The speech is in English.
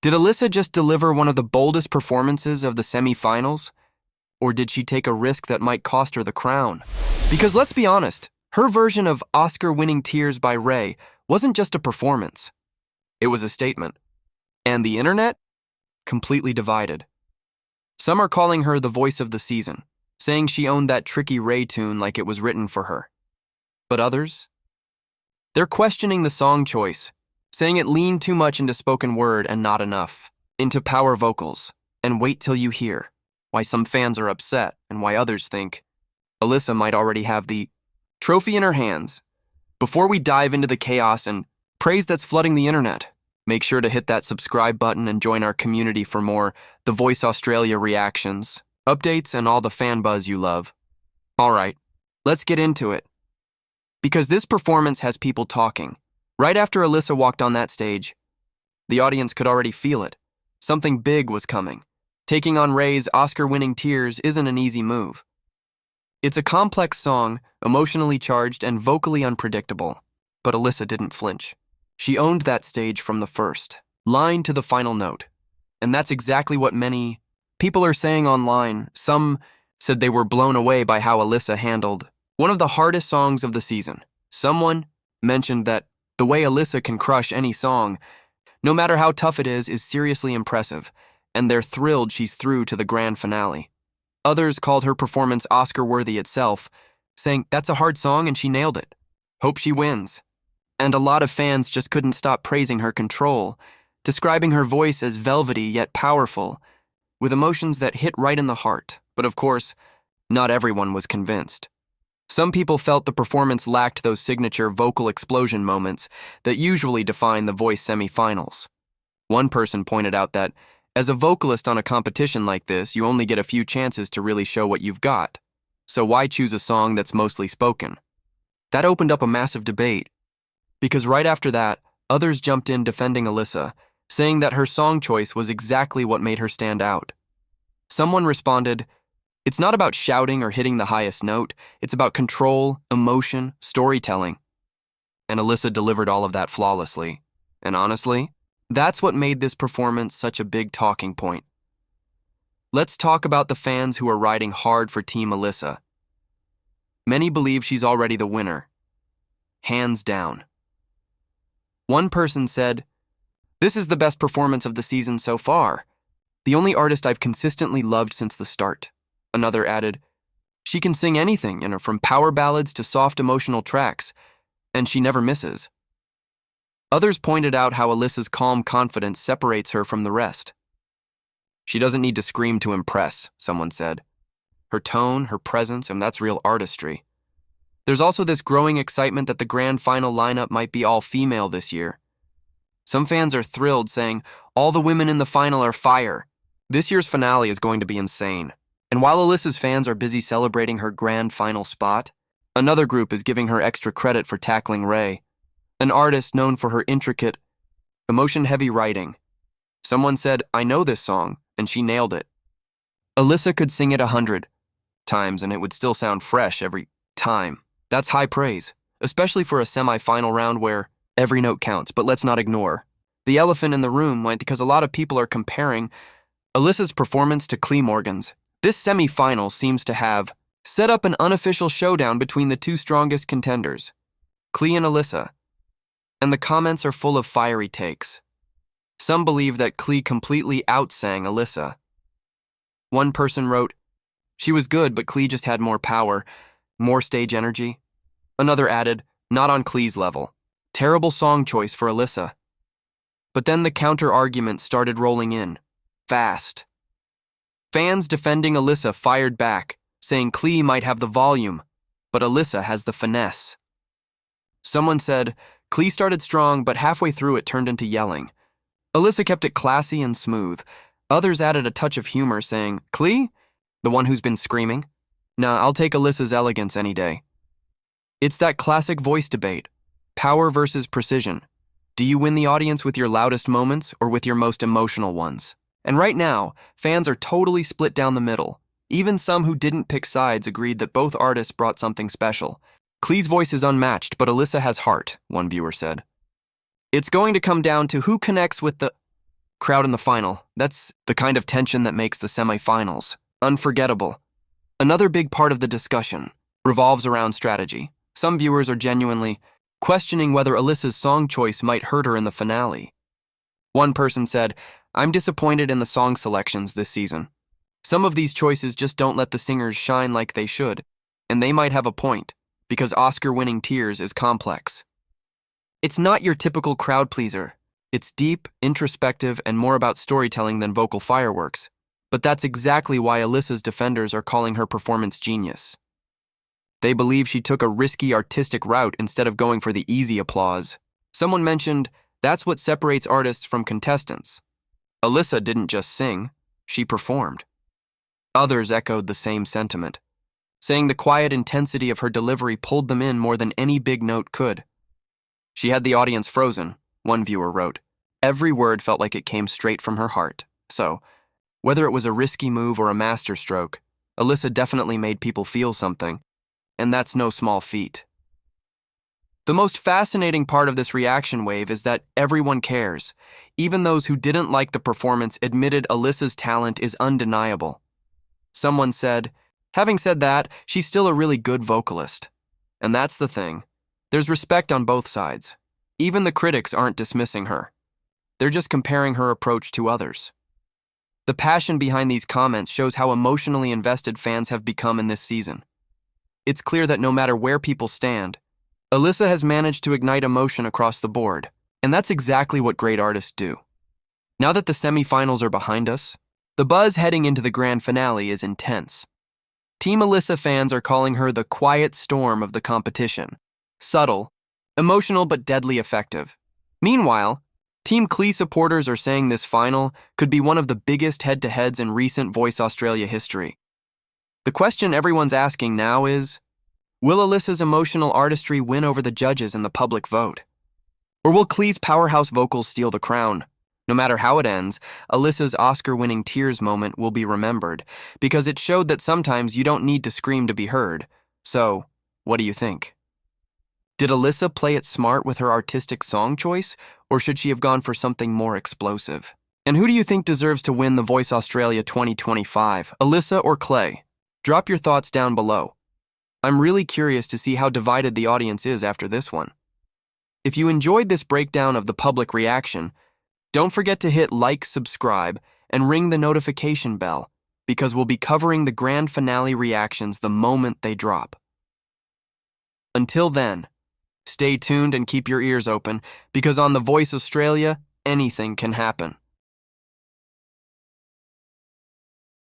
Did Alyssa just deliver one of the boldest performances of the semi-finals? Or did she take a risk that might cost her the crown? Because let's be honest, her version of Oscar-winning Tears by Raye wasn't just a performance. It was a statement. And the internet? Completely divided. Some are calling her the voice of the season, saying she owned that tricky Raye tune like it was written for her. But others? They're questioning the song choice, saying it leaned too much into spoken word and not enough, into power vocals, and wait till you hear why some fans are upset and why others think Alyssa might already have the trophy in her hands. Before we dive into the chaos and praise that's flooding the internet, make sure to hit that subscribe button and join our community for more The Voice Australia reactions, updates, and all the fan buzz you love. All right, let's get into it. Because this performance has people talking. Right after Alyssa walked on that stage, the audience could already feel it. Something big was coming. Taking on Raye's Oscar-winning Tears isn't an easy move. It's a complex song, emotionally charged and vocally unpredictable. But Alyssa didn't flinch. She owned that stage from the first, line to the final note. And that's exactly what many people are saying online. Some said they were blown away by how Alyssa handled one of the hardest songs of the season. Someone mentioned that the way Alyssa can crush any song, no matter how tough it is seriously impressive, and they're thrilled she's through to the grand finale. Others called her performance Oscar-worthy itself, saying that's a hard song and she nailed it. Hope she wins. And a lot of fans just couldn't stop praising her control, describing her voice as velvety yet powerful, with emotions that hit right in the heart. But of course, not everyone was convinced. Some people felt the performance lacked those signature vocal explosion moments that usually define the Voice semi-finals. One person pointed out that, as a vocalist on a competition like this, you only get a few chances to really show what you've got. So why choose a song that's mostly spoken? That opened up a massive debate, because right after that, others jumped in defending Alyssa, saying that her song choice was exactly what made her stand out. Someone responded, "It's not about shouting or hitting the highest note, it's about control, emotion, storytelling." And Alyssa delivered all of that flawlessly. And honestly, that's what made this performance such a big talking point. Let's talk about the fans who are riding hard for Team Alyssa. Many believe she's already the winner. Hands down. One person said, "This is the best performance of the season so far. The only artist I've consistently loved since the start." Another added, "She can sing anything, from power ballads to soft emotional tracks, and she never misses." Others pointed out how Alyssa's calm confidence separates her from the rest. "She doesn't need to scream to impress," someone said. "Her tone, her presence, and that's real artistry." There's also this growing excitement that the grand final lineup might be all female this year. Some fans are thrilled, saying, "All the women in the final are fire." This year's finale is going to be insane. And while Alyssa's fans are busy celebrating her grand final spot, another group is giving her extra credit for tackling Raye, an artist known for her intricate, emotion-heavy writing. Someone said, "I know this song," and she nailed it. Alyssa could sing it 100 times and it would still sound fresh every time. That's high praise, especially for a semi-final round where every note counts. But let's not ignore the elephant in the room, because a lot of people are comparing Alyssa's performance to Clee Morgan's. This semi-final seems to have set up an unofficial showdown between the two strongest contenders, Clee and Alyssa, and the comments are full of fiery takes. Some believe that Clee completely outsang Alyssa. One person wrote, "She was good, but Clee just had more power, more stage energy." Another added, "Not on Clee's level. Terrible song choice for Alyssa." But then the counter-argument started rolling in, fast. Fans defending Alyssa fired back, saying Clee might have the volume, but Alyssa has the finesse. Someone said, "Clee started strong, but halfway through it turned into yelling. Alyssa kept it classy and smooth." Others added a touch of humor, saying, "Clee? The one who's been screaming? Nah, I'll take Alyssa's elegance any day." It's that classic voice debate, power versus precision. Do you win the audience with your loudest moments or with your most emotional ones? And right now, fans are totally split down the middle. Even some who didn't pick sides agreed that both artists brought something special. "Clee's voice is unmatched, but Alyssa has heart," one viewer said. "It's going to come down to who connects with the..." Crowd in the final. That's the kind of tension that makes the semifinals unforgettable. Another big part of the discussion revolves around strategy. Some viewers are genuinely questioning whether Alyssa's song choice might hurt her in the finale. One person said, "I'm disappointed in the song selections this season. Some of these choices just don't let the singers shine like they should, and they might have a point, because Oscar-winning Tears is complex. It's not your typical crowd pleaser. It's deep, introspective, and more about storytelling than vocal fireworks. But that's exactly why Alyssa's defenders are calling her performance genius. They believe she took a risky artistic route instead of going for the easy applause. Someone mentioned, that's what separates artists from contestants. Alyssa didn't just sing, she performed." Others echoed the same sentiment, saying the quiet intensity of her delivery pulled them in more than any big note could. "She had the audience frozen," one viewer wrote. "Every word felt like it came straight from her heart." So, whether it was a risky move or a masterstroke, Alyssa definitely made people feel something, and that's no small feat. The most fascinating part of this reaction wave is that everyone cares. Even those who didn't like the performance admitted Alyssa's talent is undeniable. Someone said, "Having said that, she's still a really good vocalist." And that's the thing. There's respect on both sides. Even the critics aren't dismissing her. They're just comparing her approach to others. The passion behind these comments shows how emotionally invested fans have become in this season. It's clear that no matter where people stand, Alyssa has managed to ignite emotion across the board, and that's exactly what great artists do. Now that the semifinals are behind us, the buzz heading into the grand finale is intense. Team Alyssa fans are calling her the quiet storm of the competition. Subtle, emotional but deadly effective. Meanwhile, Team Clee supporters are saying this final could be one of the biggest head-to-heads in recent Voice Australia history. The question everyone's asking now is, will Alyssa's emotional artistry win over the judges in the public vote? Or will Clee's powerhouse vocals steal the crown? No matter how it ends, Alyssa's Oscar-winning Tears moment will be remembered, because it showed that sometimes you don't need to scream to be heard. So, what do you think? Did Alyssa play it smart with her artistic song choice, or should she have gone for something more explosive? And who do you think deserves to win the Voice Australia 2025, Alyssa or Clay? Drop your thoughts down below. I'm really curious to see how divided the audience is after this one. If you enjoyed this breakdown of the public reaction, don't forget to hit like, subscribe, and ring the notification bell, because we'll be covering the grand finale reactions the moment they drop. Until then, stay tuned and keep your ears open, because on The Voice Australia, anything can happen.